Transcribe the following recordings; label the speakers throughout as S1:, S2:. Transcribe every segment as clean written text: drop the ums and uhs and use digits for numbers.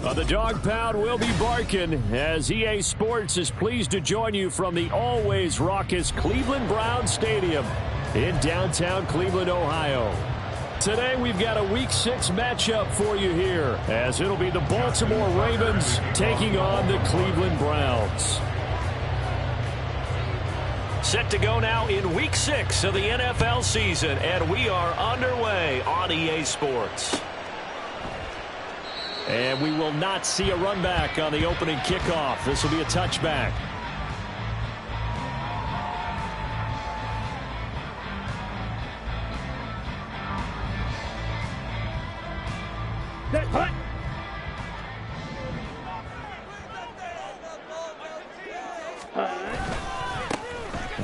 S1: The dog pound will be barking as EA Sports is pleased to join you from the always raucous Cleveland Browns Stadium in downtown Cleveland, Ohio. Today we've got a Week 6 matchup for you here as it'll be the Baltimore Ravens taking on the Cleveland Browns. Set to go now in Week 6 of the NFL season, and we are underway on EA Sports. And we will not see a run back on the opening kickoff. This will be a touchback.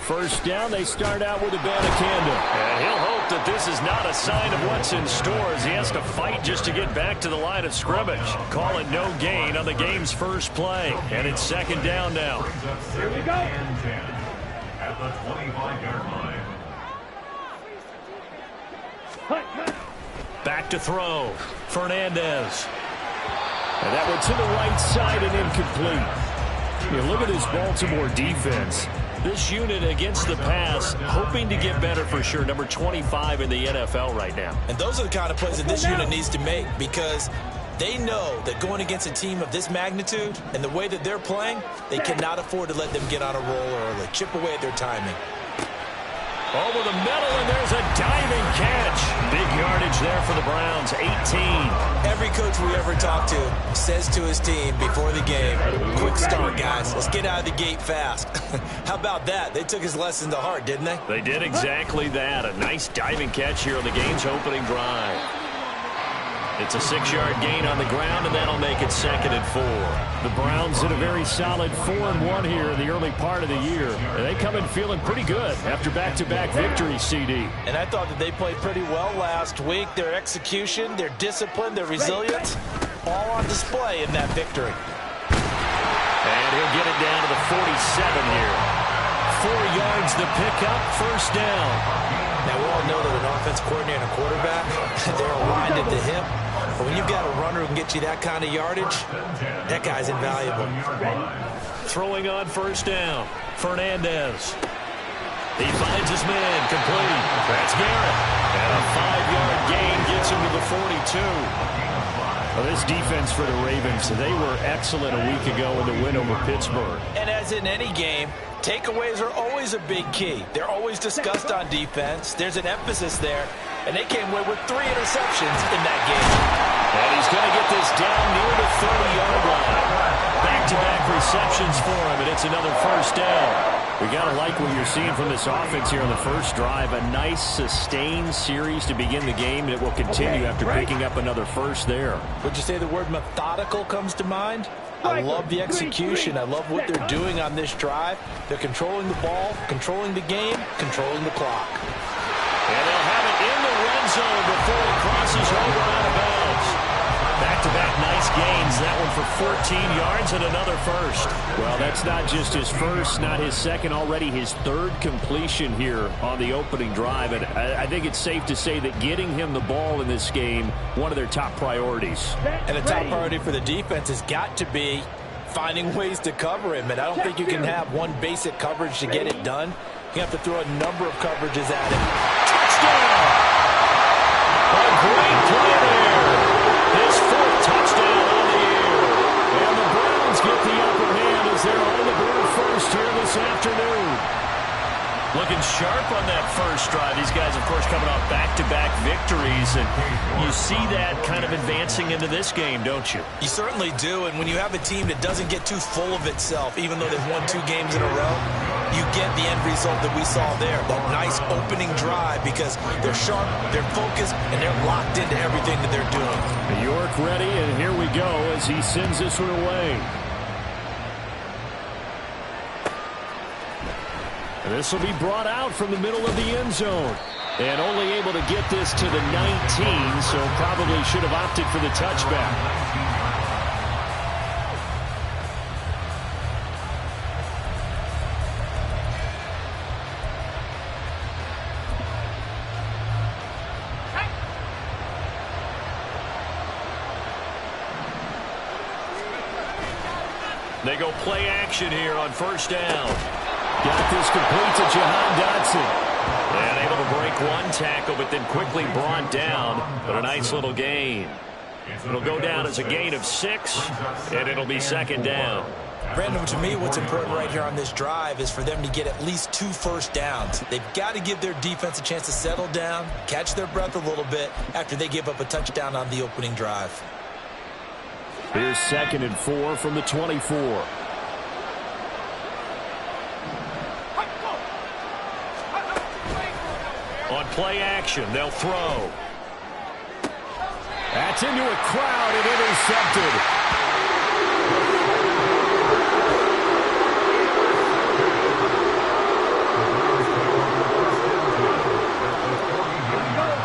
S1: First down, they start out with a Banacanda. And he'll hope that this is not a sign of what's in store as he has to fight just to get back to the line of scrimmage. Call it no gain on the game's first play. And it's second down now.
S2: Here we go. At the 25-yard line.
S1: Back to throw. Fernandez. And that one to the right side and incomplete. You look at this Baltimore defense. This unit against the pass, hoping to get better for sure. Number 25 in the NFL right now.
S3: And those are the kind of plays that this unit needs to make because they know that going against a team of this magnitude and the way that they're playing, they cannot afford to let them get on a roll early. Chip away at their timing.
S1: Over the middle, and there's a diving catch. Big yardage there for the Browns, 18.
S3: Every coach we ever talk to says to his team before the game, quick start, guys. Let's get out of the gate fast. How about that? They took his lesson to heart, didn't they?
S1: They did exactly that. A nice diving catch here on the game's opening drive. It's a 6-yard gain on the ground, and that'll make it 2nd and 4. The Browns did a very solid 4-1 here in the early part of the year. And they come in feeling pretty good after back-to-back victories, CD.
S3: And I thought that they played pretty well last week. Their execution, their discipline, their resilience, all on display in that victory.
S1: And he'll get it down to the 47 here. 4 yards the pickup, first down.
S3: Now, we all know that an offense coordinator and a quarterback, they're aligned at the hip. But when you've got a runner who can get you that kind of yardage, that guy's invaluable.
S1: Throwing on first down, Fernandez. He finds his man, complete. That's Garrett. And a 5-yard gain gets him to the 42. Well, this defense for the Ravens, they were excellent a week ago in the win over Pittsburgh.
S3: And as in any game, takeaways are always a big key. They're always discussed on defense. There's an emphasis there. And they came away with 3 interceptions in that game.
S1: And he's going to get this down near the 30-yard line. Back-to-back receptions for him, and it's another first down. We got to like what you're seeing from this offense here on the first drive. A nice, sustained series to begin the game, and it will continue after picking up another first there.
S3: Would you say the word methodical comes to mind? I love the execution. I love what they're doing on this drive. They're controlling the ball, controlling the game, controlling the clock.
S1: And they'll have it in the red zone before it crosses over out of bounds. Back-to-back nice gains. That one for 14 yards and another first. Well, that's not just his first, not his second, already his 3rd completion here on the opening drive. And I think it's safe to say that getting him the ball in this game, one of their top priorities.
S3: And a top priority for the defense has got to be finding ways to cover him. And I don't think you can have one basic coverage to get it done. You have to throw a number of coverages at him.
S1: Touchdown! A great play there. His 4th touchdown on the year. And the Browns get the upper hand as they're on the board first here this afternoon. Looking sharp on that first drive. These guys, of course, coming off back-to-back victories. And you see that kind of advancing into this game, don't you?
S3: You certainly do. And when you have a team that doesn't get too full of itself, even though they've won 2 games in a row, you get the end result that we saw there. That nice opening drive because they're sharp, they're focused, and they're locked into everything that they're doing.
S1: York ready, and here we go as he sends this one away. This will be brought out from the middle of the end zone. And only able to get this to the 19, so probably should have opted for the touchback. They go play action here on first down. Got this complete to Jahan Dotson. And able to break one tackle, but then quickly brought down. But a nice little gain. It'll go down as a gain of 6, and it'll be second down.
S3: Brandon, to me, what's important right here on this drive is for them to get at least 2 first downs. They've got to give their defense a chance to settle down, catch their breath a little bit after they give up a touchdown on the opening drive.
S1: Here's 2nd and 4 from the 24. On play action, they'll throw. That's into a crowd and intercepted.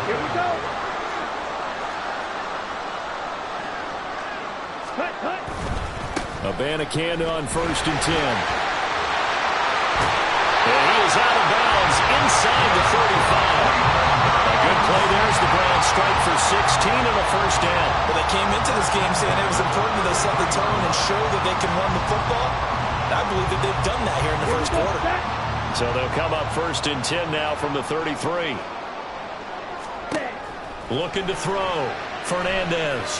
S4: Here we go.
S1: Abanikanda on 1st and 10. And he is out of bounds inside the 35. A good play there as the Browns strike for 16 and a first down.
S3: Well, they came into this game saying it was important that they set the tone and show that they can run the football. And I believe that they've done that here in the first quarter.
S1: So they'll come up 1st and 10 now from the 33. Looking to throw. Fernandez.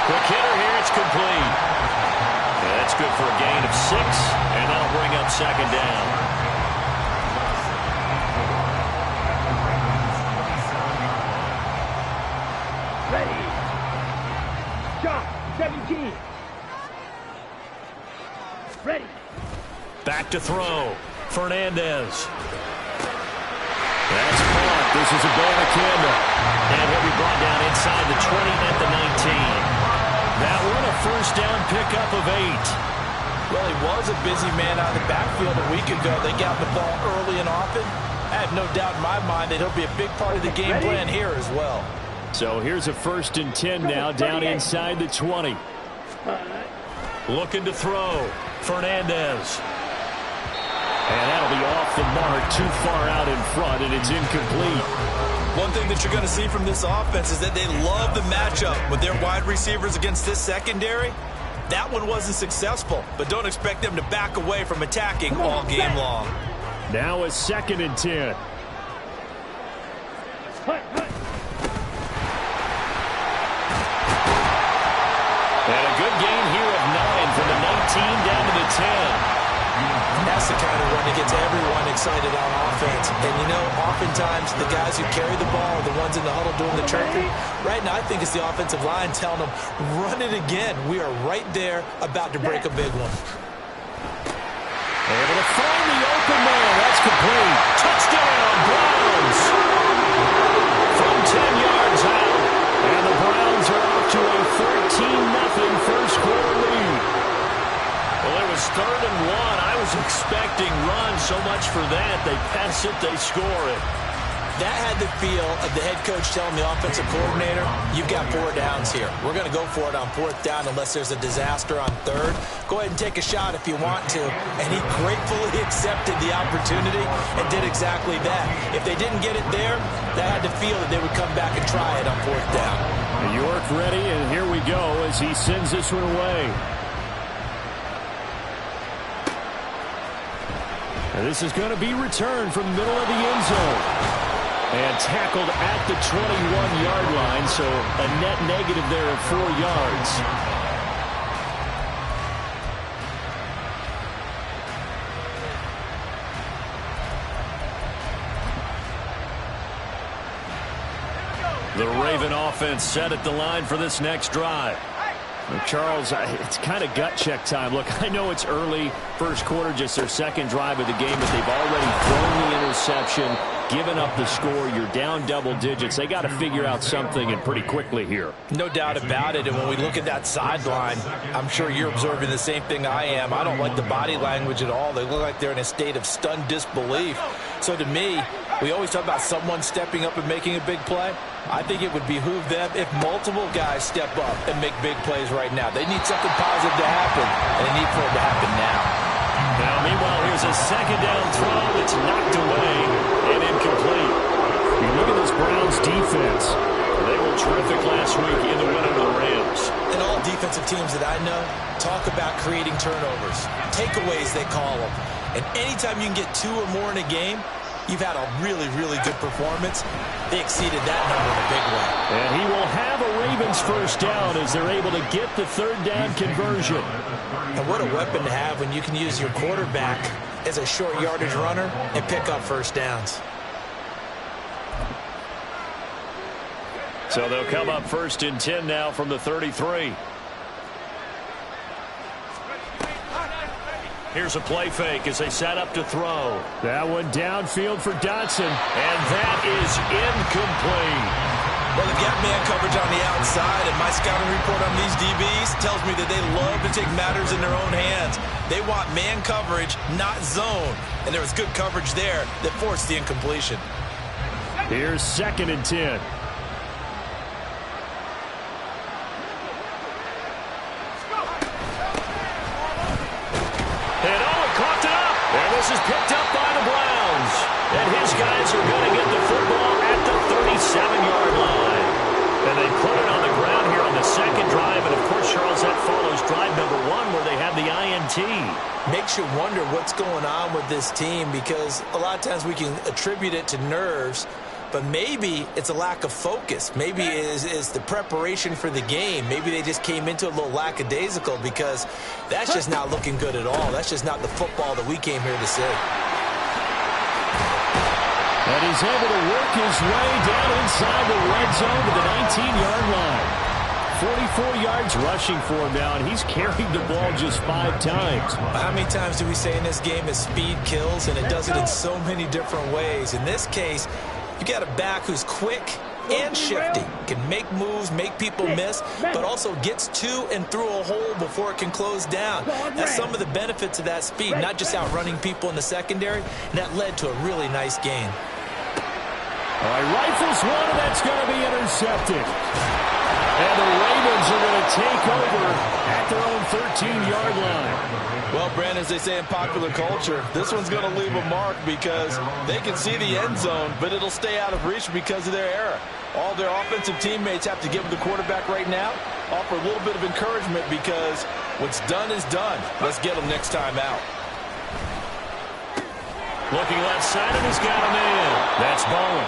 S1: Quick hitter here. It's complete. Yeah, that's good for a gain of 6, and that'll bring up second down.
S4: Ready. Shot. 17. Ready.
S1: Back to throw. Fernandez. That's caught. This is Abanikanda. And he'll be brought down inside the 20 at the 19. That one a first down pickup of 8.
S3: Well, he was a busy man out of the backfield a week ago. They got the ball early and often. I have no doubt in my mind that he'll be a big part of the game plan here as well.
S1: So here's a 1st and 10 now down inside the 20. Looking to throw. Fernandez. And that'll be off the mark, too far out in front, and it's incomplete.
S3: One thing that you're going to see from this offense is that they love the matchup with their wide receivers against this secondary. That one wasn't successful, but don't expect them to back away from attacking all game long.
S1: Now a 2nd and 10. And a good gain here of 9 from the 19 down to the 10.
S3: That's the kind of run that gets everyone excited on offense. And, you know, oftentimes the guys who carry the ball are the ones in the huddle doing the chirping. Right now, I think it's the offensive line telling them, run it again. We are right there about to break a big one.
S1: Able to find the open man. That's complete. Touchdown, Browns. From 10 yards out. And the Browns are off to a 13-0 first quarter lead. Well, it was 3rd and 1. I was expecting run so much for that. They pass it, they score it.
S3: That had the feel of the head coach telling the offensive coordinator, you've got 4 downs here. We're going to go for it on 4th down unless there's a disaster on 3rd. Go ahead and take a shot if you want to. And he gratefully accepted the opportunity and did exactly that. If they didn't get it there, they had to feel that they would come back and try it on 4th down.
S1: York ready, and here we go as he sends this one away. And this is going to be returned from the middle of the end zone. And tackled at the 21-yard line, so a net negative there of 4 yards. The Raven offense set at the line for this next drive. Charles, it's kind of gut check time. Look, I know it's early, first quarter, just their 2nd drive of the game, but they've already thrown the interception, given up the score. You're down double digits. They got to figure out something, and pretty quickly here.
S3: No doubt about it, and when we look at that sideline, I'm sure you're observing the same thing I am. I don't like the body language at all. They look like they're in a state of stunned disbelief. So to me, we always talk about someone stepping up and making a big play. I think it would behoove them if multiple guys step up and make big plays right now. They need something positive to happen, and they need for it to happen now.
S1: Now, meanwhile, here's a 2nd down throw that's knocked away and incomplete. You look at this Browns defense. They were terrific last week in the win over the Rams.
S3: And all all defensive teams that I know talk about creating turnovers. Takeaways, they call them. And anytime you can get 2 or more in a game, you've had a really, really good performance. They exceeded that number in a big way.
S1: And he will have a Ravens first down as they're able to get the 3rd down conversion.
S3: And what a weapon to have when you can use your quarterback as a short yardage runner and pick up first downs.
S1: So they'll come up 1st and 10 now from the 33. Here's a play fake as they set up to throw. That one downfield for Dotson, and that is incomplete.
S3: Well, they've got man coverage on the outside, and my scouting report on these DBs tells me that they love to take matters in their own hands. They want man coverage, not zone. And there was good coverage there that forced the incompletion.
S1: Here's 2nd and 10. This is picked up by the Browns. And his guys are going to get the football at the 37-yard line. And they put it on the ground here on the 2nd drive. And, of course, Charles, that follows drive number 1 where they have the INT.
S3: Makes you wonder what's going on with this team because a lot of times we can attribute it to nerves. But maybe it's a lack of focus. Maybe it is the preparation for the game. Maybe they just came into a little lackadaisical because that's just not looking good at all. That's just not the football that we came here to see.
S1: And he's able to work his way down inside the red zone to the 19-yard line. 44 yards rushing for him now, and he's carried the ball just 5 times.
S3: How many times do we say in this game is speed kills, and it does it in so many different ways. In this case, you got a back who's quick and shifty, can make moves, make people miss, but also gets to and through a hole before it can close down. That's some of the benefits of that speed, not just outrunning people in the secondary, and that led to a really nice gain.
S1: All right, rifles one, and that's going to be intercepted. And the Ravens are going to take over at their own 13-yard line.
S3: Well, Brandon, as they say in popular culture, this one's going to leave a mark because they can see the end zone, but it'll stay out of reach because of their error. All their offensive teammates have to give the quarterback right now, offer a little bit of encouragement because what's done is done. Let's get them next time out.
S1: Looking left side, and he's got a man. That's Bowen.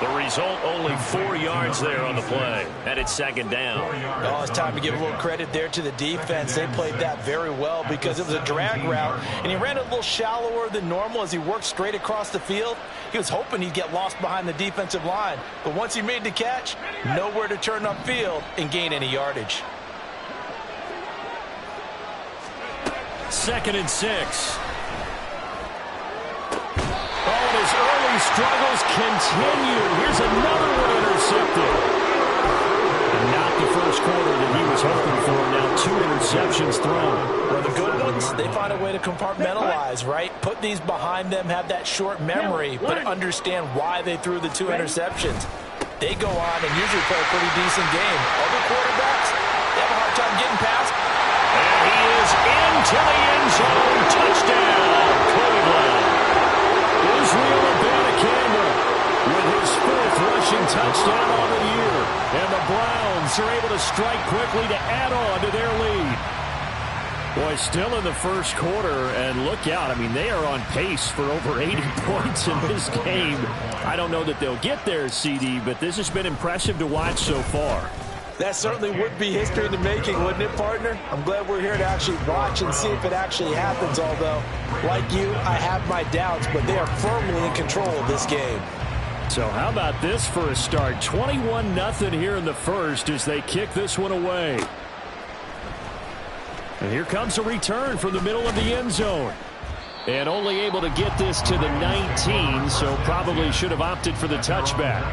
S1: The result, only 4 yards there on the play. And it's 2nd down.
S3: Oh, it's time to give a little credit there to the defense. They played that very well because it was a drag route, and he ran it a little shallower than normal as he worked straight across the field. He was hoping he'd get lost behind the defensive line. But once he made the catch, nowhere to turn upfield and gain any yardage.
S1: 2nd and 6. His early struggles continue. Here's another one intercepted. And not the first quarter that he was hoping for. Now 2 interceptions thrown.
S3: Well, the good ones, they find a way to compartmentalize, right? Put these behind them, have that short memory, but understand why they threw the 2 interceptions. They go on and usually play a pretty decent game. Other quarterbacks, they have a hard time getting past.
S1: And he is into the end zone. Touchdown, Cleveland. Israel Abanikanda with his 4th rushing touchdown on the year. And the Browns are able to strike quickly to add on to their lead. Boy, still in the first quarter, and look out. I mean, they are on pace for over 80 points in this game. I don't know that they'll get there, CD, but this has been impressive to watch so far.
S3: That certainly would be history in the making, wouldn't it, partner? I'm glad we're here to actually watch and see if it actually happens, although, like you, I have my doubts, but they are firmly in control of this game.
S1: So how about this for a start? 21-0 here in the first as they kick this one away. And here comes a return from the middle of the end zone. And only able to get this to the 19, so probably should have opted for the touchback.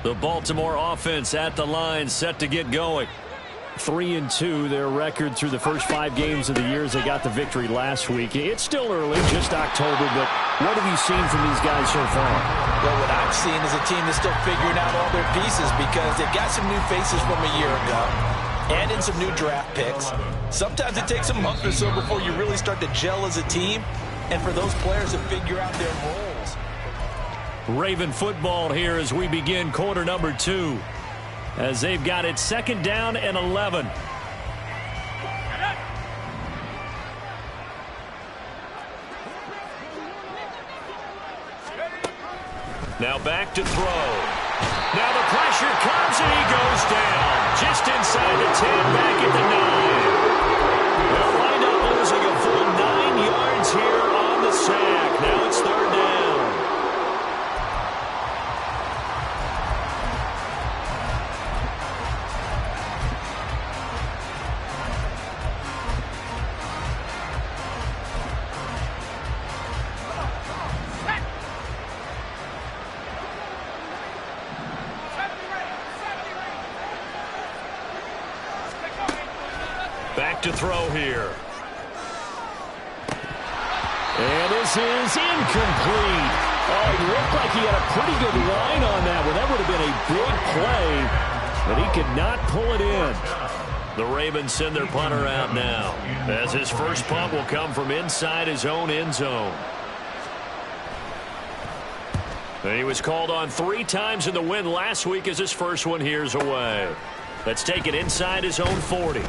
S1: The Baltimore offense at the line, set to get going. 3-2, their record through the first 5 games of the year as they got the victory last week. It's still early, just October, but what have you seen from these guys so far?
S3: Well, what I've seen is a team that's still figuring out all their pieces because they've got some new faces from a year ago. and in some new draft picks. Sometimes it takes a month or so before you really start to gel as a team, and for those players to figure out their roles.
S1: Raven football here as we begin quarter number 2, as they've got it 2nd down and 11. Now back to throw. Now the pressure comes and he goes down. Just inside the 10, back at the 9. They'll wind up losing a full 9 yards here on the sack. Now it's 3rd down. Back to throw here. And this is incomplete. Oh, it looked like he had a pretty good line on that one. That would have been a big play, but he could not pull it in. The Ravens send their punter out now, as his first punt will come from inside his own end zone. And he was called on 3 times in the win last week, as his first one here's away. Let's take it inside his own 40.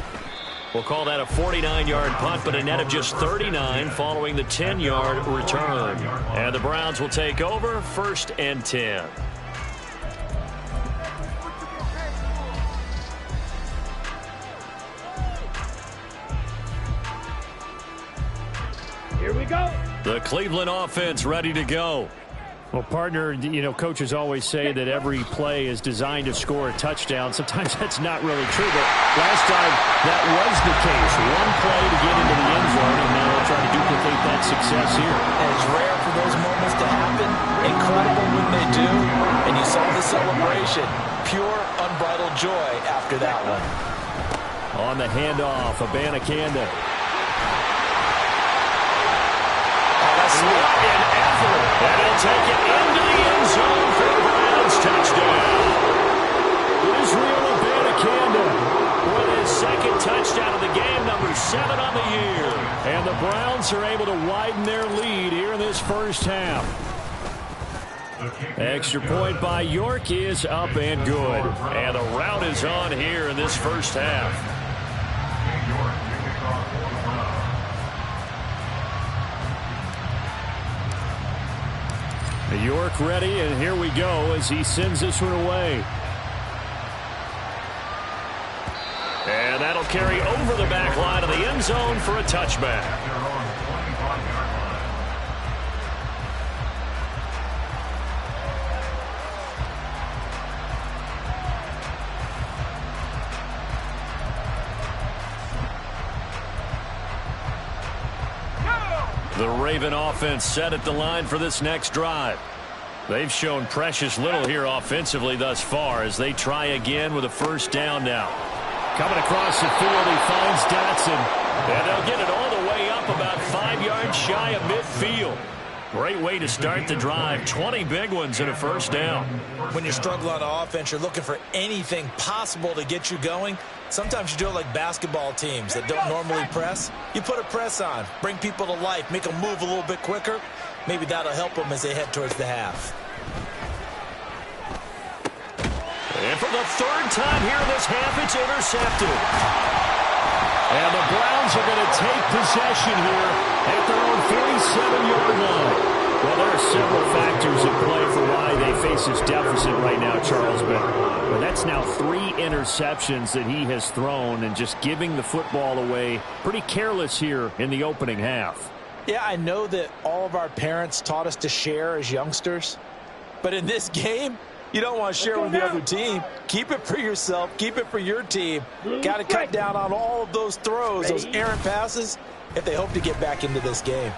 S1: We'll call that a 49-yard punt, but a net of just 39 following the 10-yard return. And the Browns will take over, 1st and 10.
S4: Here we go.
S1: The Cleveland offense ready to go. Well, partner, you know, coaches always say that every play is designed to score a touchdown. Sometimes that's not really true, but last time that was the case. One play to get into the end zone, and now they'll try to duplicate that success here.
S3: And it's rare for those moments to happen. Incredible when they do. And you saw the celebration. Pure, unbridled joy after that one.
S1: On the handoff, Abanikanda. And effort. And he'll take it into the end zone for the Browns touchdown. Israel Abanikanda with his 2nd touchdown of the game, number 7 on the year. And the Browns are able to widen their lead here in this first half. Extra point by York is up and good. And the route is on here in this first half. York ready, and here we go as he sends this one away. And that'll carry over the back line of the end zone for a touchback. The Raven offense set at the line for this next drive. They've shown precious little here offensively thus far as they try again with a 1st down now. Coming across the field, he finds Dotson. And they'll get it all the way up about 5 yards shy of midfield. Great way to start the drive. 20 big ones and a 1st down.
S3: When you struggle on offense, you're looking for anything possible to get you going. Sometimes you do it like basketball teams that don't normally press. You put a press on, bring people to life, make them move a little bit quicker. Maybe that'll help them as they head towards the half.
S1: And for the 3rd time here in this half, it's intercepted. And the Browns are going to take possession here at their own 47-yard line. Well, there are several factors at play for why they face this deficit right now, Charles. But that's now 3 interceptions that he has thrown and just giving the football away. Pretty careless here in the opening half.
S3: Yeah, I know that all of our parents taught us to share as youngsters. But in this game, you don't want to share with the other team. Keep it for yourself. Keep it for your team. Got to cut down on all of those throws, those errant passes, if they hope to get back into this game.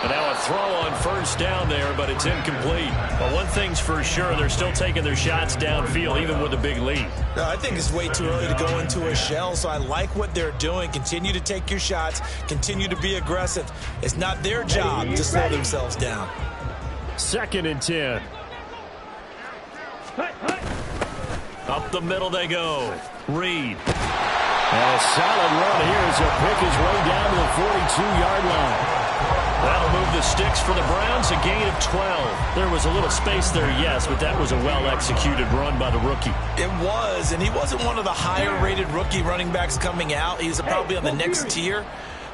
S1: And now a throw on 1st down there, but it's incomplete. But one thing's for sure, they're still taking their shots downfield, even with a big lead.
S3: No, I think it's way too early to go into a shell, so I like what they're doing. Continue to take your shots. Continue to be aggressive. It's not their job to slow themselves down.
S1: 2nd and 10. Up the middle they go. Reed. And a solid run here as he'll pick his way down to the 42-yard line. That'll move the sticks for the Browns, a gain of 12. There was a little space there, yes, but that was a well-executed run by the rookie.
S3: It was, and he wasn't one of the higher-rated rookie running backs coming out. He's probably on the next tier.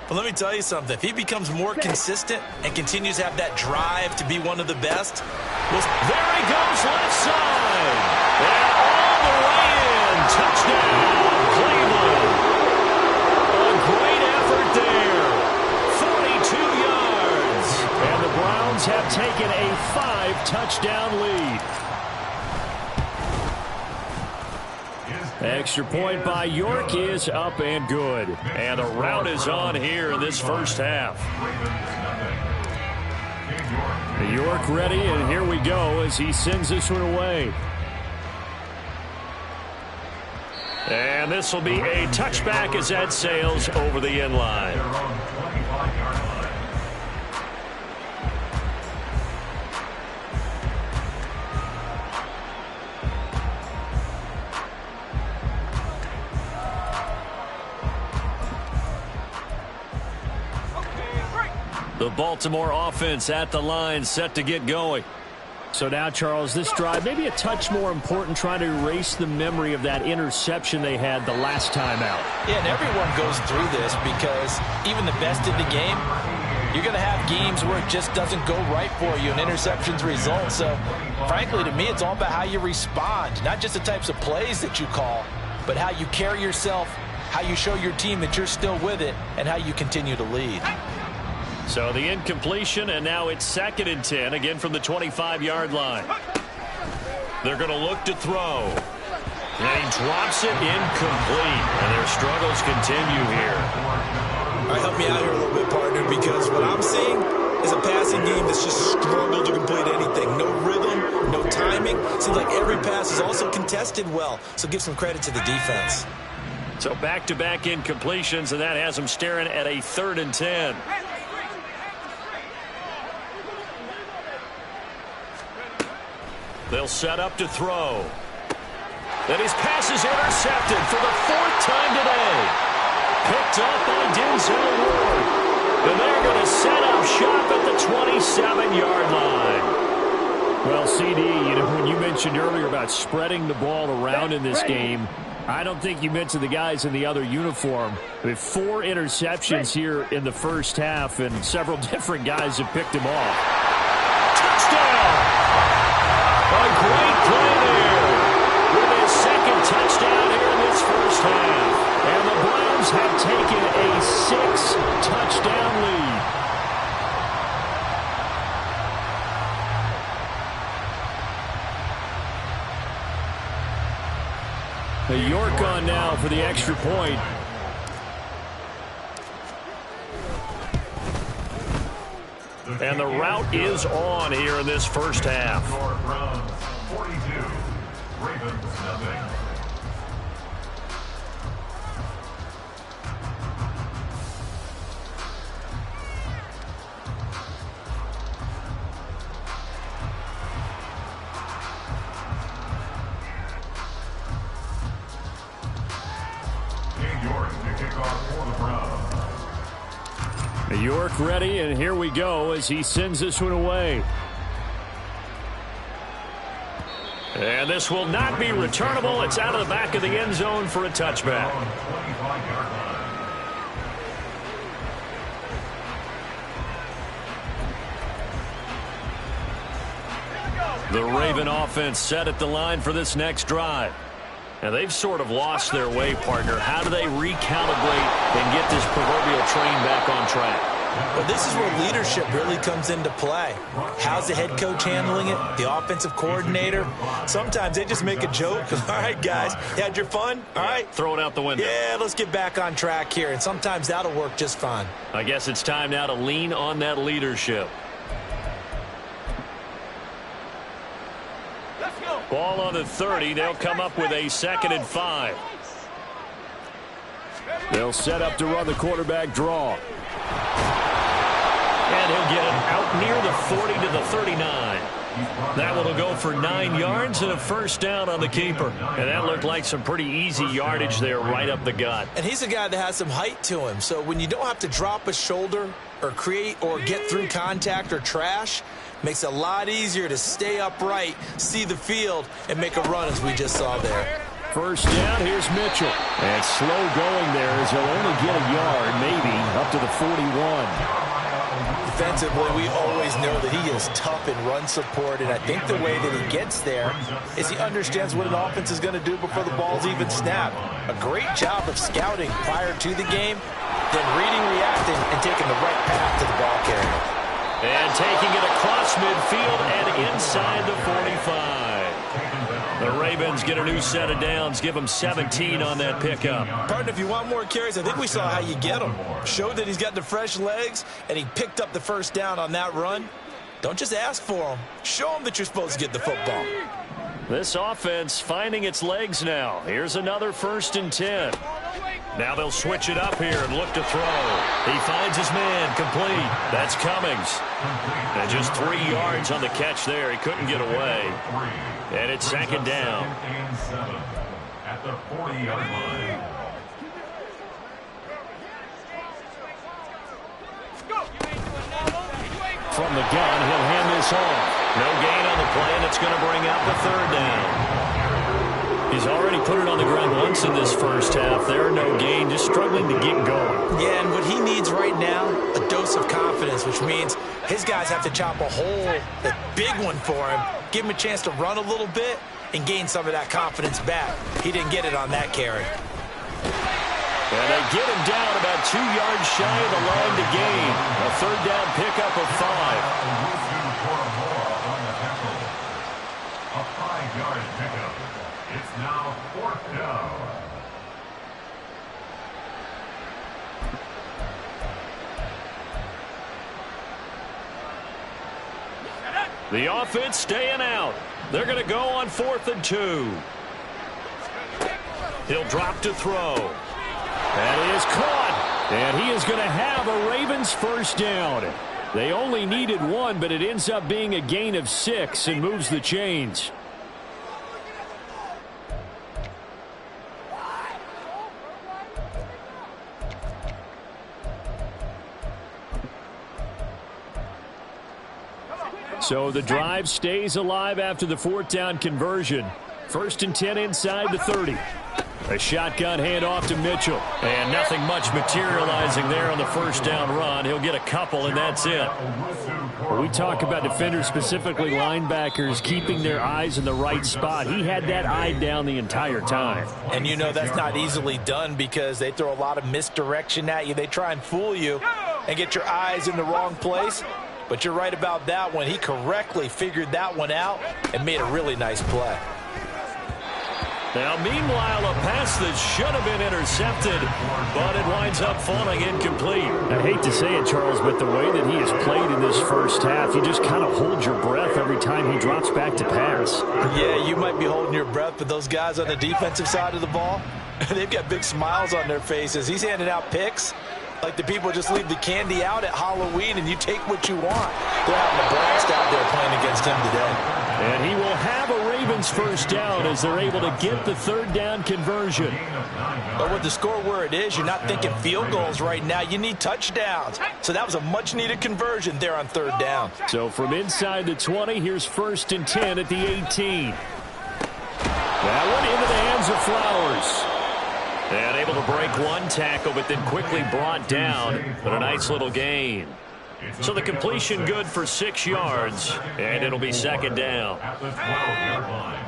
S3: But let me tell you something. If he becomes more consistent and continues to have that drive to be one of the best.
S1: There he goes, left side. And all the way in. Touchdown, Cleveland. A great effort there. 42 yards. And the Browns have taken a 5-touchdown lead. Extra point by York is up and good. And the route is on here in this first half. York ready, and here we go as he sends this one away. And this will be a touchback as that sails over the end line. The Baltimore offense at the line, set to get going. So now, Charles, this drive maybe a touch more important, trying to erase the memory of that interception they had the last time out.
S3: Yeah, and everyone goes through this because even the best in the game, you're going to have games where it just doesn't go right for you and interceptions result. So, frankly, to me, it's all about how you respond, not just the types of plays that you call, but how you carry yourself, how you show your team that you're still with it, and how you continue to lead.
S1: So the incompletion, and now it's 2nd and 10, again from the 25-yard line. They're going to look to throw. And he drops it incomplete, and their struggles continue here.
S3: All right, help me out here a little bit, partner, because what I'm seeing is a passing game that's just struggled to complete anything. No rhythm, no timing. Seems like every pass is also contested well, so give some credit to the defense.
S1: So back-to-back incompletions, and that has them staring at a 3rd and 10. They'll set up to throw. And his pass is intercepted for the 4th time today. Picked up by Denzel Ward. And they're going to set up shop at the 27-yard line. Well, CD, you know, when you mentioned earlier about spreading the ball around in this game, I don't think you mentioned the guys in the other uniform. I mean, 4 interceptions here in the first half, and several different guys have picked him off. Touchdown! A great play there with his 2nd touchdown here in this first half. And the Browns have taken a 6-touchdown lead. York on now for the extra point. And the route is on here in this first half.
S2: 42, Ravens nothing. York to kick off for the Browns.
S1: York ready, and here we go as he sends this one away. And this will not be returnable. It's out of the back of the end zone for a touchback. The Raven offense set at the line for this next drive. Now, they've sort of lost their way, partner. How do they recalibrate and get this proverbial train back on track?
S3: Well, this is where leadership really comes into play. How's the head coach handling it? The offensive coordinator? Sometimes they just make a joke. All right, guys, you had your fun? All right.
S1: Throw it out the window.
S3: Yeah, let's get back on track here. And sometimes that'll work just fine.
S1: I guess it's time now to lean on that leadership. Ball on the 30. They'll come up with a 2nd and 5. They'll set up to run the quarterback draw. And he'll get it out near the 40 to the 39. That one will go for 9 yards and a first down on the keeper. And that looked like some pretty easy yardage there right up the gut.
S3: And he's a guy that has some height to him. So when you don't have to drop a shoulder or create or get through contact or trash, makes it a lot easier to stay upright, see the field, and make a run as we just saw there.
S1: First down, here's Mitchell. And slow going there as he'll only get a yard, maybe, up to the 41.
S3: Defensively, we always know that he is tough in run support, and I think the way that he gets there is he understands what an offense is going to do before the ball's even snapped. A great job of scouting prior to the game, then reading, reacting, and taking the right path to the ball carrier.
S1: And taking it across midfield and inside the 45. The Ravens get a new set of downs, give him 17 on that pickup.
S3: Partner, if you want more carries, I think we saw how you get him. Showed that he's got the fresh legs, and he picked up the first down on that run. Don't just ask for him. Show him that you're supposed to get the football.
S1: This offense finding its legs now. Here's another 1st and 10. Now they'll switch it up here and look to throw. He finds his man, complete. That's Cummings. And just 3 yards on the catch there. He couldn't get away. And it's 2nd down.
S2: At the 40-yard line.
S1: From the gun, he'll hand this off. No gain on the play, and it's going to bring out the 3rd down. He's already put it on the ground once in this first half. There, no gain, just struggling to get going.
S3: Yeah, and what he needs right now, a dose of confidence, which means his guys have to chop a hole, a big one for him, give him a chance to run a little bit and gain some of that confidence back. He didn't get it on that carry.
S1: And they get him down about 2 yards shy of the line to gain. A 3rd down pickup of 5.
S2: A 5-yard pickup. It's now 4th down.
S1: The offense staying out. They're going to go on 4th and 2. He'll drop to throw. That is caught. And he is going to have a Ravens first down. They only needed 1, but it ends up being a gain of 6 and moves the chains. So the drive stays alive after the 4th down conversion. 1st and 10 inside the 30. A shotgun handoff to Mitchell. And nothing much materializing there on the 1st down run. He'll get a couple, and that's it. When we talk about defenders, specifically linebackers, keeping their eyes in the right spot, he had that eye down the entire time.
S3: And you know that's not easily done because they throw a lot of misdirection at you. They try and fool you and get your eyes in the wrong place. But you're right about that one. He correctly figured that one out and made a really nice play.
S1: Now, meanwhile, a pass that should have been intercepted, but it winds up falling incomplete. I hate to say it, Charles, but the way that he has played in this first half, you just kind of hold your breath every time he drops back to pass.
S3: Yeah, you might be holding your breath, but those guys on the defensive side of the ball, they've got big smiles on their faces. He's handing out picks like the people just leave the candy out at Halloween and you take what you want. They're having a blast out there playing against him today.
S1: And he will have a Ravens first down as they're able to get the 3rd down conversion.
S3: But with the score where it is, you're not thinking field goals right now. You need touchdowns. So that was a much-needed conversion there on 3rd down.
S1: So from inside the 20, here's 1st and 10 at the 18. That one into the hands of Flowers. And able to break one tackle, but then quickly brought down. But a nice little gain. So the completion good for 6 yards, and it'll be 2nd down.
S2: At the 12-yard line.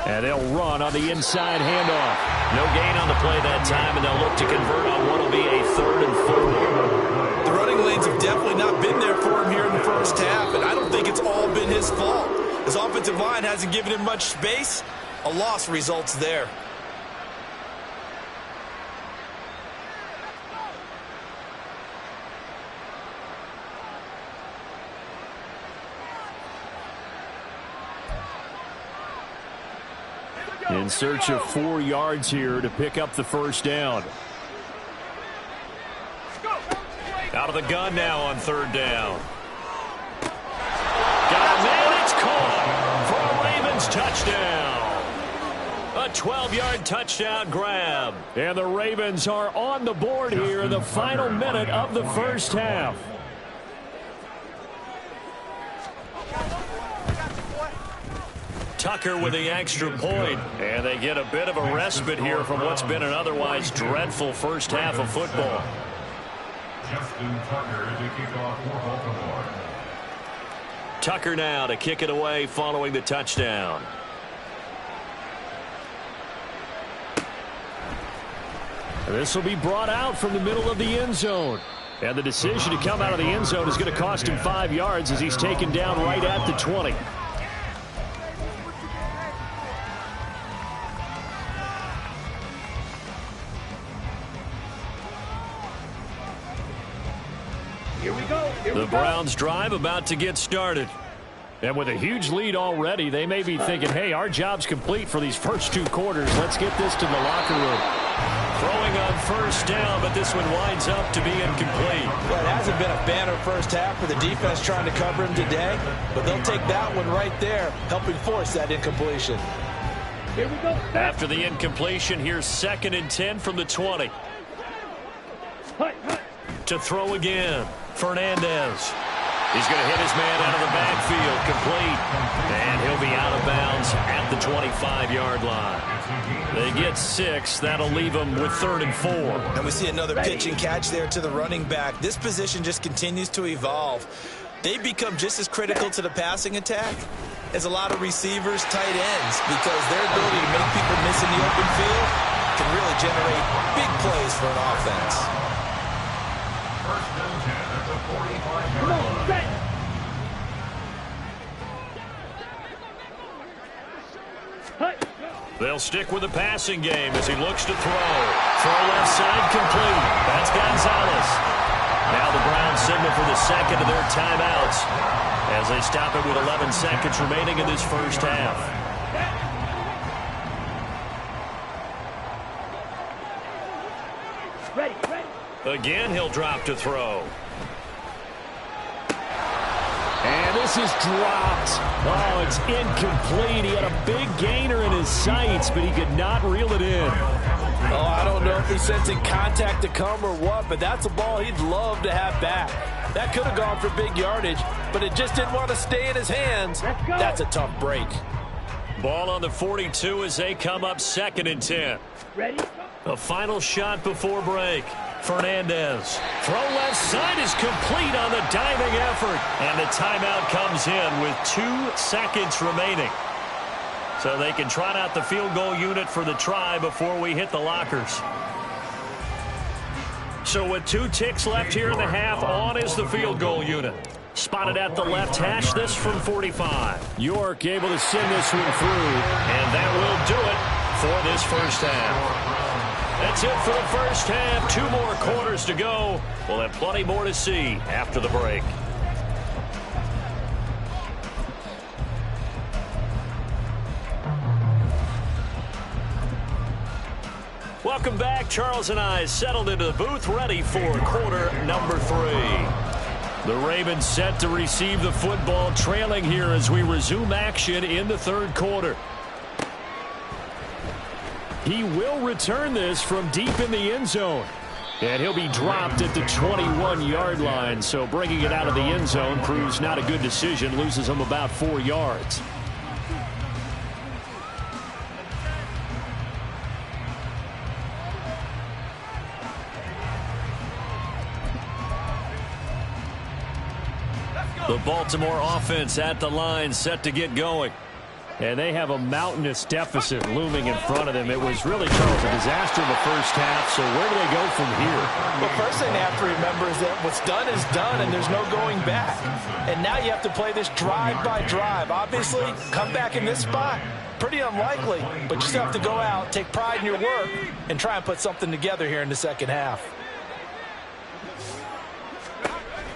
S1: And they'll run on the inside handoff. No gain on the play that time, and they'll look to convert on what will be a 3rd and 4.
S3: The running lanes have definitely not been there for him here in the first half, and I don't think it's all been his fault. His offensive line hasn't given him much space. A loss results there.
S1: In search of 4 yards here to pick up the first down. Out of the gun now on third down. Got a man, it's caught for a Ravens touchdown. A 12-yard touchdown grab. And the Ravens are on the board here in the final minute of the first half. Tucker with the extra point. And they get a bit of a respite here from what's been an otherwise dreadful first half of football.
S2: Justin Tucker to kick off for Baltimore.
S1: Tucker now to kick it away following the touchdown. This will be brought out from the middle of the end zone. And the decision to come out of the end zone is going to cost him 5 yards as he's taken down right at the 20.
S4: Here we go.
S1: The Browns drive about to get started. And with a huge lead already, they may be thinking, hey, our job's complete for these first 2 quarters. Let's get this to the locker room. Throwing on first down, but this one winds up to be incomplete.
S3: Well, it hasn't been a banner first half for the defense trying to cover him today, but they'll take that one right there, helping force that incompletion.
S4: Here we go.
S1: After the incompletion, here's 2nd and 10 from the 20. To throw again, Fernandez. He's going to hit his man out of the backfield, complete. And he'll be out of bounds at the 25-yard line. They get 6. That'll leave them with 3rd and 4.
S3: And we see another pitch and catch there to the running back. This position just continues to evolve. They become just as critical to the passing attack as a lot of receivers, tight ends, because their ability to make people miss in the open field can really generate big plays for an offense.
S2: First and 10 at the 45-yard
S4: Come on,
S2: line.
S4: set.
S1: They'll stick with the passing game as he looks to throw. Throw left side complete. That's Gonzalez. Now the Browns signal for the second of their timeouts as they stop it with 11 seconds remaining in this first half.
S4: Ready, ready.
S1: Again, he'll drop to throw. And this is dropped. Oh, it's incomplete. He had a big gainer in his sights, but he could not reel it in.
S5: Oh, I don't know if he's sensing contact to come or what, but that's a ball he'd love to have back. That could have gone for big yardage, but it just didn't want to stay in his hands.
S4: Let's go.
S5: That's a tough break.
S1: Ball on the 42 as they come up 2nd and 10.
S4: Ready?
S1: A final shot before break. Fernandez. Throw left side is complete on the diving effort. And the timeout comes in with 2 seconds remaining. So they can trot out the field goal unit for the try before we hit the lockers. So with 2 ticks left here in the half, on is the field goal unit. Spotted at the left hash, this from 45. York able to send this one through. And that will do it for this first half. That's it for the first half. 2 more quarters to go. We'll have plenty more to see after the break. Welcome back. Charles and I settled into the booth, ready for quarter number 3. The Ravens set to receive the football, trailing here as we resume action in the 3rd quarter. He will return this from deep in the end zone. And he'll be dropped at the 21-yard line. So bringing it out of the end zone proves not a good decision. Loses him about 4 yards. The Baltimore offense at the line, set to get going. And they have a mountainous deficit looming in front of them. It was really, Charles, a disaster in the first half. So where do they go from here?
S5: The first thing they have to remember is that what's done is done, and there's no going back. And now you have to play this drive by drive. Obviously, come back in this spot, pretty unlikely. But you still have to go out, take pride in your work, and try and put something together here in the second half.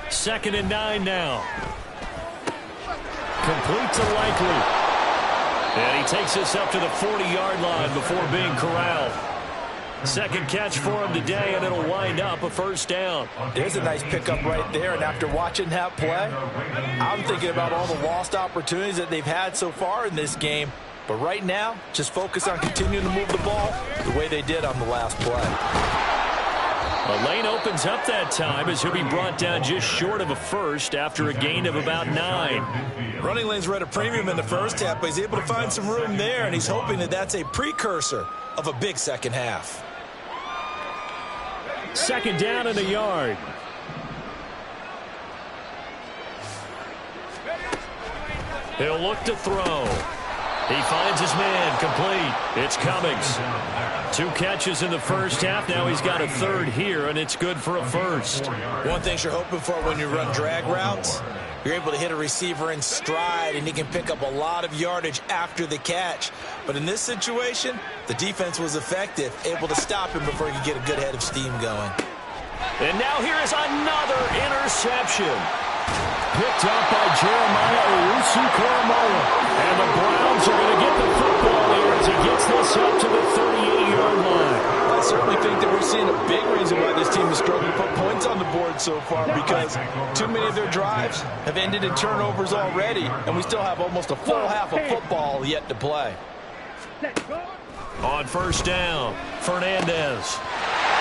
S1: 2nd and 9 now. Complete to Likely. And he takes this up to the 40-yard line before being corralled. Second catch for him today, and it'll wind up a first down.
S3: There's a nice pickup right there, and after watching that play, I'm thinking about all the lost opportunities that they've had so far in this game. But right now, just focus on continuing to move the ball the way they did on the last play.
S1: A lane opens up that time as he'll be brought down just short of a first after a gain of about 9.
S3: Running lanes were at a premium in the first half, but he's able to find some room there, and he's hoping that that's a precursor of a big second half.
S1: Second down and a yard. He'll look to throw. He finds his man complete. It's Cummings. 2 catches in the first half. Now he's got a third here, and it's good for a first.
S3: One thing you're hoping for when you run drag routes, you're able to hit a receiver in stride, and he can pick up a lot of yardage after the catch. But in this situation, the defense was effective, able to stop him before he could get a good head of steam going.
S1: And now here is another interception. Picked up by Jeremiah Owusu-Koramoah. And the Browns are going to get the football here as he gets this up to the 38-yard line.
S3: I certainly think that we're seeing a big reason why this team is struggling to put points on the board so far, because too many of their drives have ended in turnovers already, and we still have almost a full half of football yet to play.
S1: On first down, Fernandez.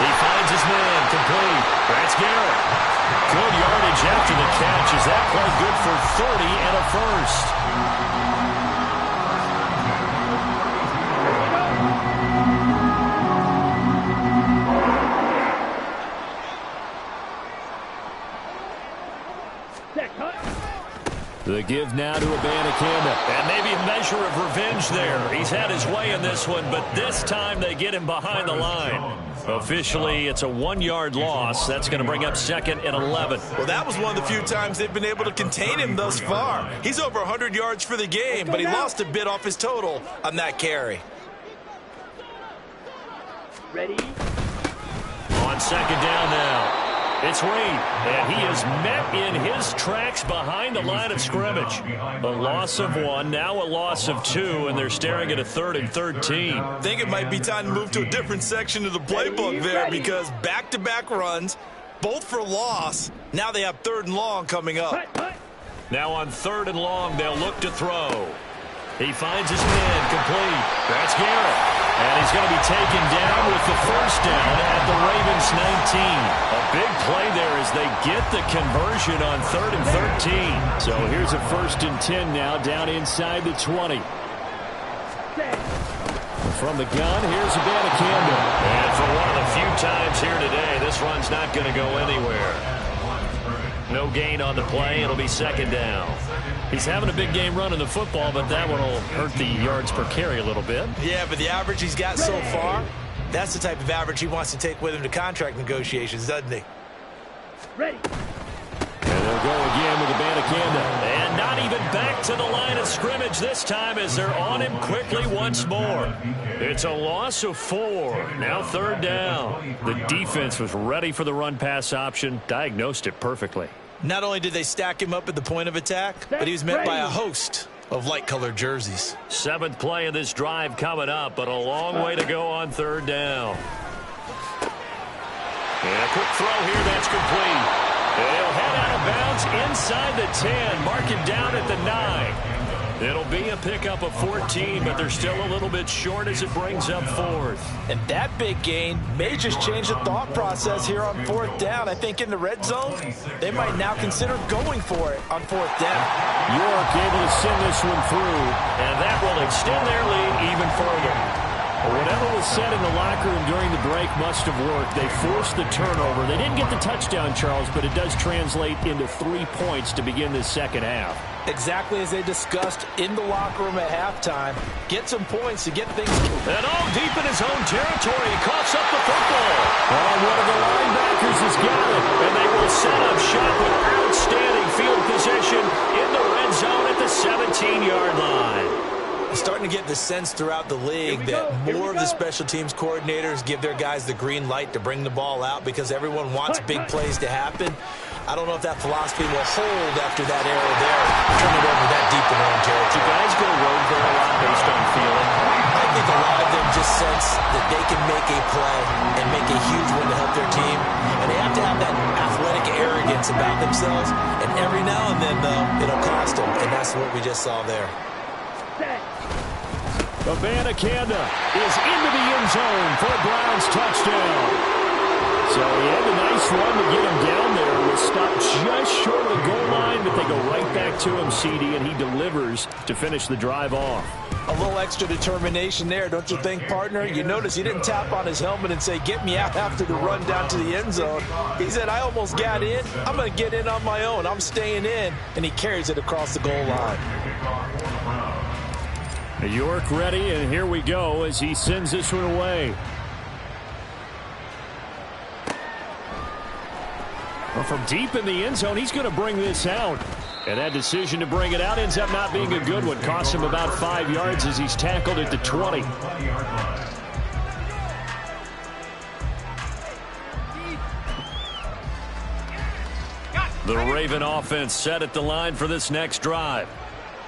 S1: He finds his man complete. That's Garrett. Good yardage after the catch. Is that play good for 30 and a first? The give now to Abanikanda. And maybe a measure of revenge there. He's had his way in this one, but this time they get him behind the line. Officially, it's a 1-yard loss. That's going to bring up second and 11.
S3: Well, that was one of the few times they've been able to contain him thus far. He's over 100 yards for the game, but he lost a bit off his total on that carry.
S4: Ready?
S1: On second down now. It's Reed, and he is met in his tracks behind the line of scrimmage. A loss of 1, now a loss of 2, and they're staring at a 3rd and 13.
S3: I think it might be time to move to a different section of the playbook there, because back-to-back runs, both for loss. Now they have 3rd and long coming up.
S1: Now on 3rd and long, they'll look to throw. He finds his man complete. That's Garrett. And he's going to be taken down with the first down at the Ravens 19. A big play there as they get the conversion on 3rd and 13. So here's a 1st and 10 now down inside the 20. From the gun, here's Abanikanda. And for one of the few times here today, this run's not going to go anywhere. No gain on the play. It'll be second down. He's having a big game running the football, but that one will hurt the yards per carry a little bit.
S3: Yeah, but the average he's got so far, that's the type of average he wants to take with him to contract negotiations, doesn't he?
S4: Ready.
S1: And they'll go again with Abanikanda. And not even back to the line of scrimmage this time as they're on him quickly once more. It's a loss of 4. Now 3rd down. The defense was ready for the run-pass option, diagnosed it perfectly.
S3: Not only did they stack him up at the point of attack, but he was met by a host of light-colored jerseys.
S1: 7th play of this drive coming up, but a long way to go on 3rd down. And a quick throw here, that's complete. They'll head out of bounds inside the 10, mark it down at the 9. It'll be a pickup of 14, but they're still a little bit short as it brings up 4th.
S3: And that big gain may just change the thought process here on 4th down. I think in the red zone, they might now consider going for it on 4th down.
S1: York able to send this one through, and that will extend their lead even further. Whatever was said in the locker room during the break must have worked. They forced the turnover. They didn't get the touchdown, Charles, but it does translate into 3 points to begin this second half.
S3: Exactly as they discussed in the locker room at halftime. Get some points to get things moving.
S1: And all deep in his own territory. He coughs up the football. And one of the linebackers has got it. And they will set up shop with outstanding field position in the red zone at the 17-yard line.
S3: Starting to get the sense throughout the league that more of the special teams coordinators give their guys the green light to bring the ball out because everyone wants big plays to happen. I don't know if that philosophy will hold after that error there. Turn it over that deep in their own territory.
S1: Do guys go rogue there a lot based on feeling?
S3: I think a lot of them just sense that they can make a play and make a huge one to help their team. And they have to have that athletic arrogance about themselves. And every now and then, though, it'll cost them. And that's what we just saw there.
S1: Abanikanda is into the end zone for a Browns touchdown. So he had a nice run to get him down there. Was stopped just short of the goal line, but they go right back to him, CD, and he delivers to finish the drive off.
S5: A little extra determination there, don't you think, partner? You notice he didn't tap on his helmet and say, get me out after the run down to the end zone. He said, I almost got in. I'm going to get in on my own. I'm staying in. And he carries it across the goal line.
S1: York ready, and here we go as he sends this one away. Well, from deep in the end zone, he's going to bring this out. And that decision to bring it out ends up not being a good one. Costs him about 5 yards as he's tackled at the 20. The Raven offense set at the line for this next drive.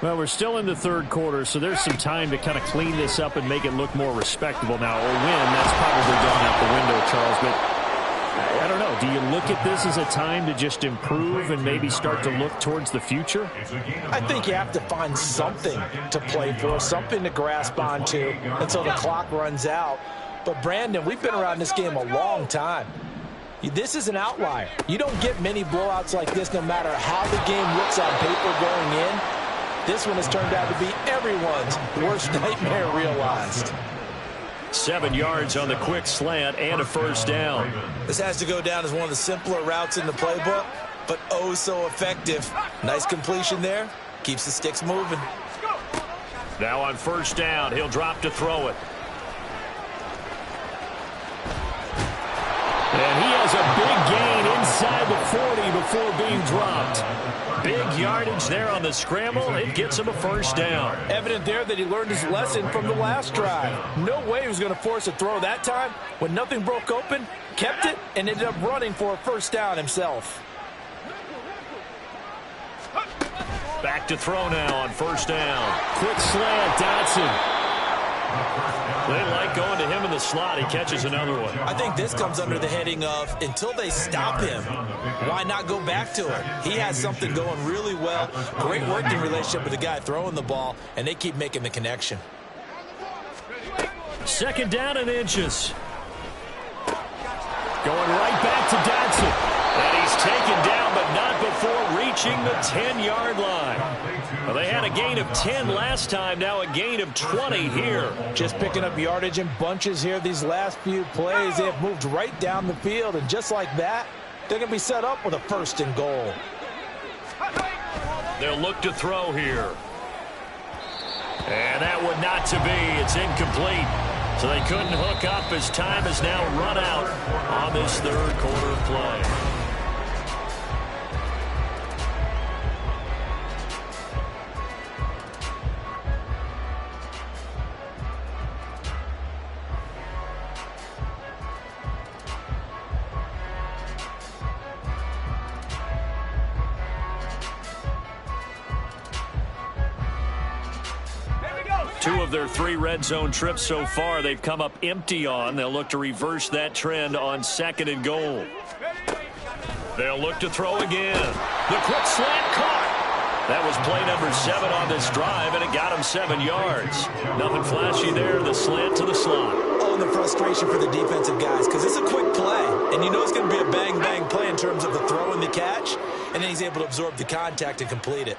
S1: Well, we're still in the third quarter, so there's some time to kind of clean this up and make it look more respectable now. Or win, that's probably gone out the window, Charles. But I don't know. Do you look at this as a time to just improve and maybe start to look towards the future?
S5: I think you have to find something to play for, something to grasp onto until the clock runs out. But, Brandon, we've been around this game a long time. This is an outlier. You don't get many blowouts like this no matter how the game looks on paper going in. This one has turned out to be everyone's worst nightmare realized.
S1: 7 yards on the quick slant and a first down.
S3: This has to go down as one of the simpler routes in the playbook, but oh so effective. Nice completion there. Keeps the sticks moving.
S1: Now on first down, he'll drop to throw it. And he has a big gain inside the 40 before being dropped. Big yardage there on the scramble. It gets him a first down.
S5: Evident there that he learned his lesson from the last drive. No way he was going to force a throw that time. When nothing broke open, kept it, and ended up running for a first down himself.
S1: Back to throw now on first down. Quick slant, Dotson. They like going to him in the slot. He catches another one.
S3: I think this comes under the heading of until they stop him, why not go back to it? He has something going really well. Great working relationship with the guy throwing the ball, and they keep making the connection.
S1: Second down and inches. Going right back to Dotson. And he's taken down, but not before reaching the 10-yard line. Well, they had a gain of 10 last time, now a gain of 20 here.
S5: Just picking up yardage in bunches here these last few plays. They have moved right down the field, and just like that, they're going to be set up with a first and goal.
S1: They'll look to throw here. And that one not to be. It's incomplete. So they couldn't hook up as time has now run out on this third quarter play. Two of their 3 red zone trips so far, they've come up empty on. They'll look to reverse that trend on second and goal. They'll look to throw again. The quick slant caught. That was play number 7 on this drive, and it got him 7 yards. Nothing flashy there. The slant to the slot.
S3: Oh, and the frustration for the defensive guys, because it's a quick play, and you know it's going to be a bang-bang play in terms of the throw and the catch, and then he's able to absorb the contact and complete it.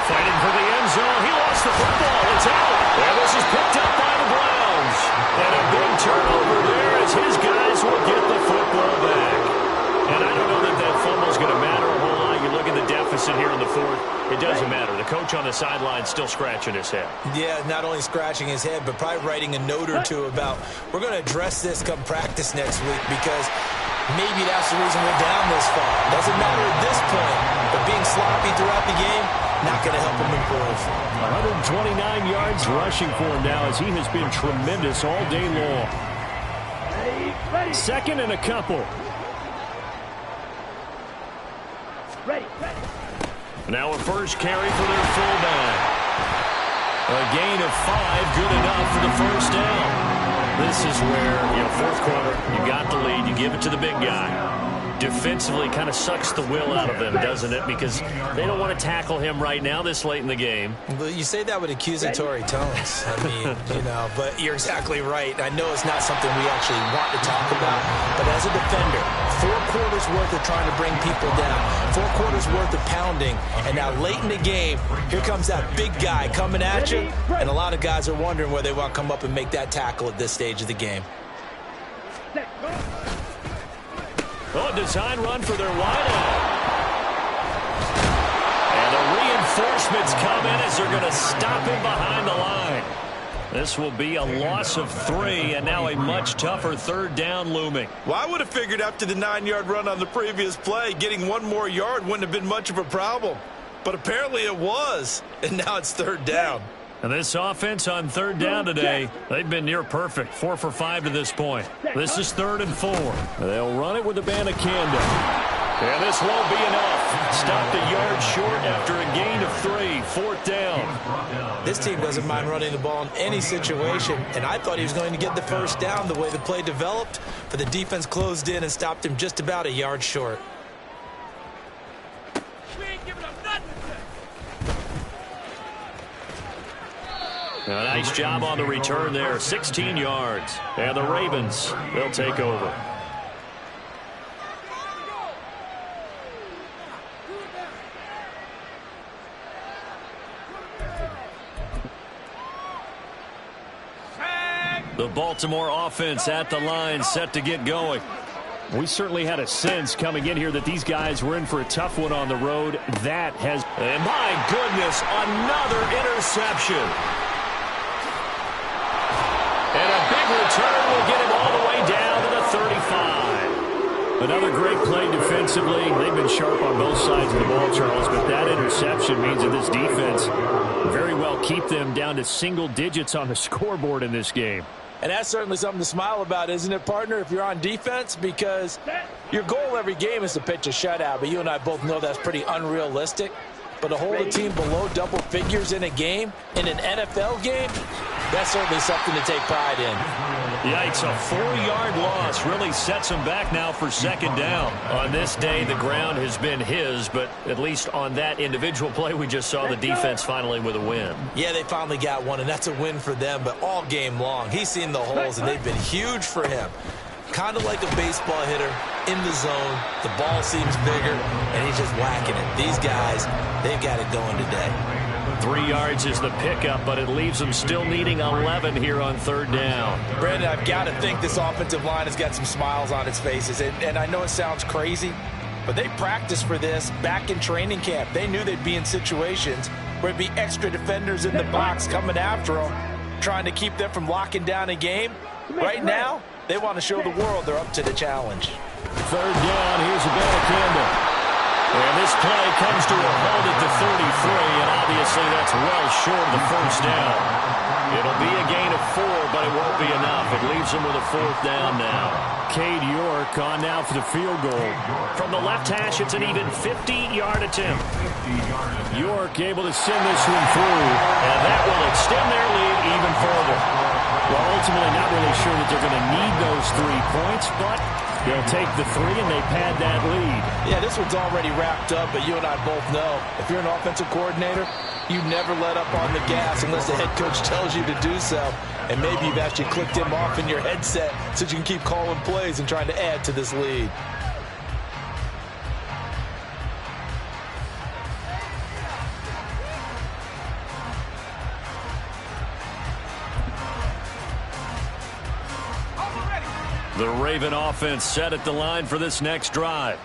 S1: Fighting for the end zone. He lost the football. It's out. And this is picked up by the Browns. And a big turnover there as his guys will get the football back. And I don't know that that fumble's going to matter a whole lot. You look at the deficit here in the fourth. It doesn't matter. The coach on the sideline still scratching his head.
S3: Yeah, not only scratching his head, but probably writing a note or two about we're going to address this come practice next week because maybe that's the reason we're down this far. Doesn't matter at this point, but being sloppy throughout the game, not going to help him improve.
S1: 129 yards rushing for him now as he has been tremendous all day long. Second and a couple.
S4: Ready.
S1: Now a first carry for their fullback. A gain of 5, good enough for the first down. This is where, fourth quarter, you got the lead, you give it to the big guy. Defensively kind of sucks the will out of them, doesn't it? Because they don't want to tackle him right now this late in the game.
S3: Well, you say that with accusatory tones. I mean, but you're exactly right. I know it's not something we actually want to talk about, but as a defender, 4 quarters worth of trying to bring people down, 4 quarters worth of pounding, and now late in the game, here comes that big guy coming at you, and a lot of guys are wondering where they want to come up and make that tackle at this stage of the game.
S1: Oh, design run for their wideout. And the reinforcements come in as they're going to stop him behind the line. This will be a loss of 3, and now a much tougher third down looming.
S3: Well, I would have figured after the 9-yard run on the previous play, getting 1 more yard wouldn't have been much of a problem. But apparently it was, and now it's third down.
S1: And this offense on third down today, they've been near perfect. 4 for 5 to this point. This is 3rd and 4. They'll run it with a Banacanda. And this won't be enough. Stopped a yard short after a gain of 3. 4th down.
S3: This team doesn't mind running the ball in any situation, and I thought he was going to get the first down the way the play developed, but the defense closed in and stopped him just about a yard short.
S1: A nice job on the return there. 16 yards. And the Ravens, they'll take over. The Baltimore offense at the line, set to get going. We certainly had a sense coming in here that these guys were in for a tough one on the road. That has... And my goodness, another interception. And a big return will get him all the way down to the 35. Another great play defensively. They've been sharp on both sides of the ball, Charles, but that interception means that this defense very well keep them down to single digits on the scoreboard in this game.
S5: And that's certainly something to smile about, isn't it, partner, if you're on defense? Because your goal every game is to pitch a shutout, but you and I both know that's pretty unrealistic. But to hold a team below double figures in a game, in an NFL game, that's certainly something to take pride in.
S1: Yikes, a 4-yard loss really sets him back now for 2nd down. On this day, the ground has been his, but at least on that individual play, we just saw the defense finally with a win.
S3: Yeah, they finally got one, and that's a win for them, but all game long, he's seen the holes, and they've been huge for him. Kind of like a baseball hitter in the zone. The ball seems bigger, and he's just whacking it. These guys, they've got it going today.
S1: 3 yards is the pickup, but it leaves them still needing 11 here on 3rd down.
S5: Brandon, I've got to think this offensive line has got some smiles on its faces. And I know it sounds crazy, but they practiced for this back in training camp. They knew they'd be in situations where it'd be extra defenders in the box coming after them, trying to keep them from locking down a game. Right now, they want to show the world they're up to the challenge.
S1: 3rd down, here's a Banacanda. And this play comes to a halt at the 33, and obviously that's well short of the first down. It'll be a gain of 4, but it won't be enough. It leaves them with a 4th down now. Cade York on now for the field goal. From the left hash, it's an even 50-yard attempt. York able to send this one through, and that will extend their lead even further. Well, ultimately not really sure that they're going to need those 3 points, but they'll take the 3 and they pad that lead.
S5: Yeah, this one's already wrapped up, but you and I both know if you're an offensive coordinator, you never let up on the gas unless the head coach tells you to do so. And maybe you've actually clicked him off in your headset so you can keep calling plays and trying to add to this lead.
S1: The Raven offense set at the line for this next drive.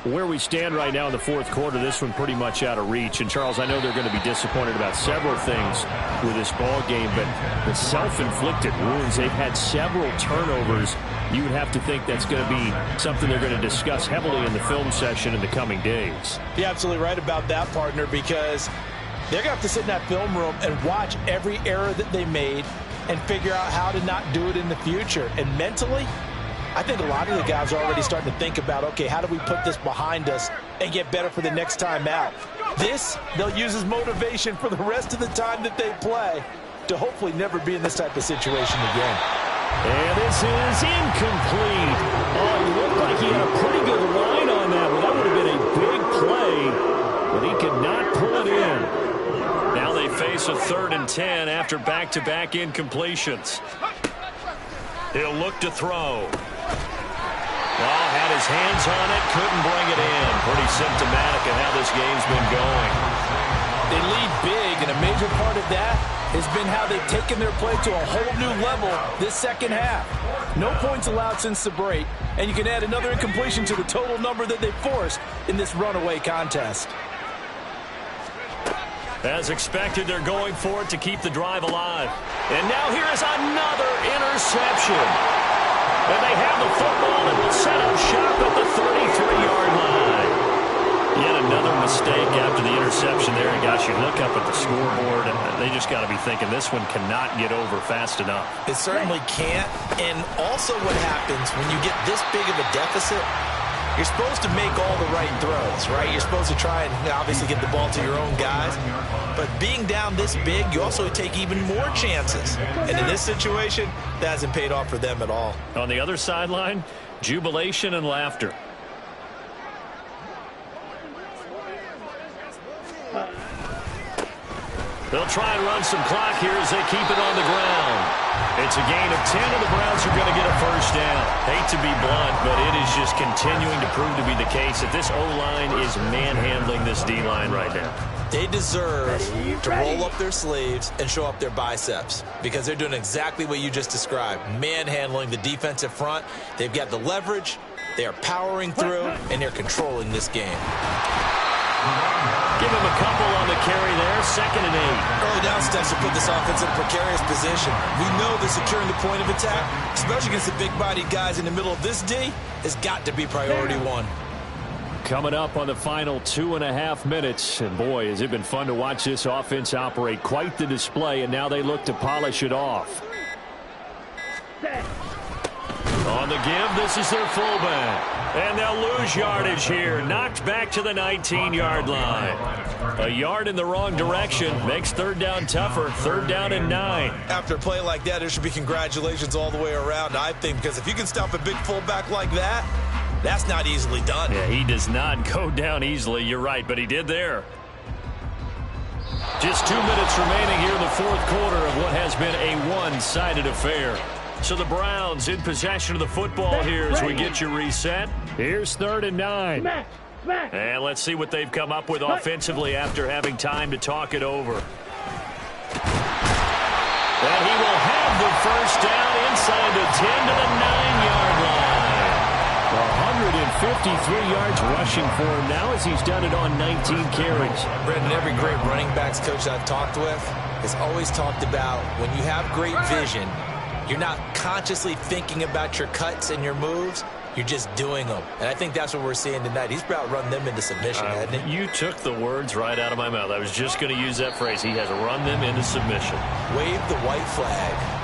S1: Where we stand right now in the 4th quarter, this one pretty much out of reach. And, Charles, I know they're going to be disappointed about several things with this ball game, but the self-inflicted wounds, they've had several turnovers. You would have to think that's going to be something they're going to discuss heavily in the film session in the coming days.
S5: You're absolutely right about that, partner, because they're going to have to sit in that film room and watch every error that they made and figure out how to not do it in the future. And mentally, I think a lot of the guys are already starting to think about, okay, how do we put this behind us and get better for the next time out? This, they'll use as motivation for the rest of the time that they play to hopefully never be in this type of situation again.
S1: And this is incomplete. Oh, it looked like he had a pretty good line on that one. That would have been a big play, but he could not pull it in.
S6: Now they face a 3rd and 10 after back-to-back incompletions. He'll look to throw. Well, had his hands on it, couldn't bring it in. Pretty symptomatic of how this game's been going.
S5: They lead big, and a major part of that has been how they've taken their play to a whole new level this second half. No points allowed since the break, and you can add another incompletion to the total number that they forced in this runaway contest.
S6: As expected, they're going for it to keep the drive alive. And now here is another interception. And they have the football and will set up shop at the 33-yard line. Yet another mistake after the interception there. And gosh, you look up at the scoreboard, and they just got to be thinking this one cannot get over fast enough.
S3: It certainly can't. And also what happens when you get this big of a deficit, you're supposed to make all the right throws, right? You're supposed to try and obviously get the ball to your own guys. But being down this big, you also take even more chances. And in this situation, that hasn't paid off for them at all.
S6: On the other sideline, jubilation and laughter. They'll try and run some clock here as they keep it on the ground. It's a gain of 10, and the Browns are going to get a first down. Hate to be blunt, but it is just continuing to prove to be the case that this O-line is manhandling this D-line right now.
S3: They deserve to roll up their sleeves and show up their biceps because they're doing exactly what you just described, manhandling the defensive front. They've got the leverage, they are powering through, and they're controlling this game.
S6: Give him a couple on the carry there, 2nd and 8.
S3: Early down steps to put this offense in a precarious position. We know they're securing the point of attack, especially against the big-bodied guys in the middle of this D, has got to be priority one.
S1: Coming up on the final 2.5 minutes, and boy, has it been fun to watch this offense operate. Quite the display, and now they look to polish it off. On the give, this is their fullback. And they'll lose yardage here. Knocked back to the 19-yard line. A yard in the wrong direction makes 3rd down tougher. 3rd down and 9.
S3: After a play like that, there should be congratulations all the way around, I think, because if you can stop a big fullback like that, that's not easily done.
S6: Yeah, he does not go down easily. You're right, but he did there. Just 2 minutes remaining here in the 4th quarter of what has been a one-sided affair. So the Browns in possession of the football here as we get you reset.
S1: Here's 3rd and 9.
S6: And let's see what they've come up with offensively after having time to talk it over.
S1: And he will have the first down inside the 10 to the 9-yard line. 153 yards rushing for him now as he's done it on 19 carries.
S3: Brendan, every great running backs coach I've talked with has always talked about when you have great vision, you're not consciously thinking about your cuts and your moves. You're just doing them. And I think that's what we're seeing tonight. He's about run them into submission, hasn't he?
S6: You took the words right out of my mouth. I was just going to use that phrase. He has run them into submission.
S3: Wave the white flag.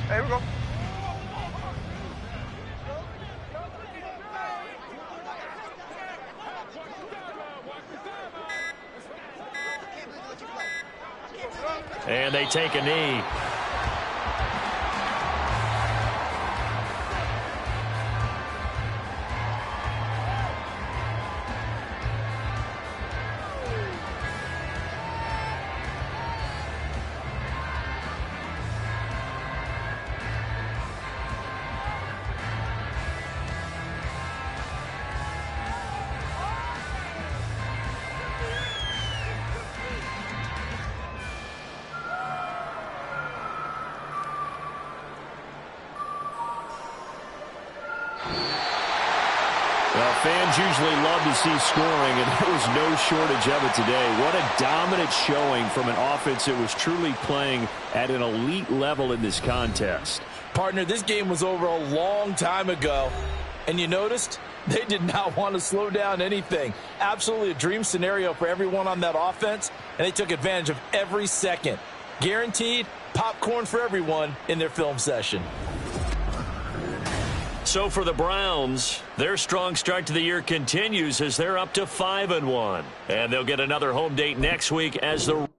S7: Here we go.
S6: And they take a knee.
S1: Well, fans usually love to see scoring, and there was no shortage of it today. What a dominant showing from an offense that was truly playing at an elite level in this contest.
S5: Partner, this game was over a long time ago, and you noticed They did not want to slow down anything. Absolutely a dream scenario for everyone on that offense, and they took advantage of every second. Guaranteed popcorn for everyone in their film session.
S6: So for the Browns, their strong start to the year continues as they're up to 5-1. And they'll get another home date next week as the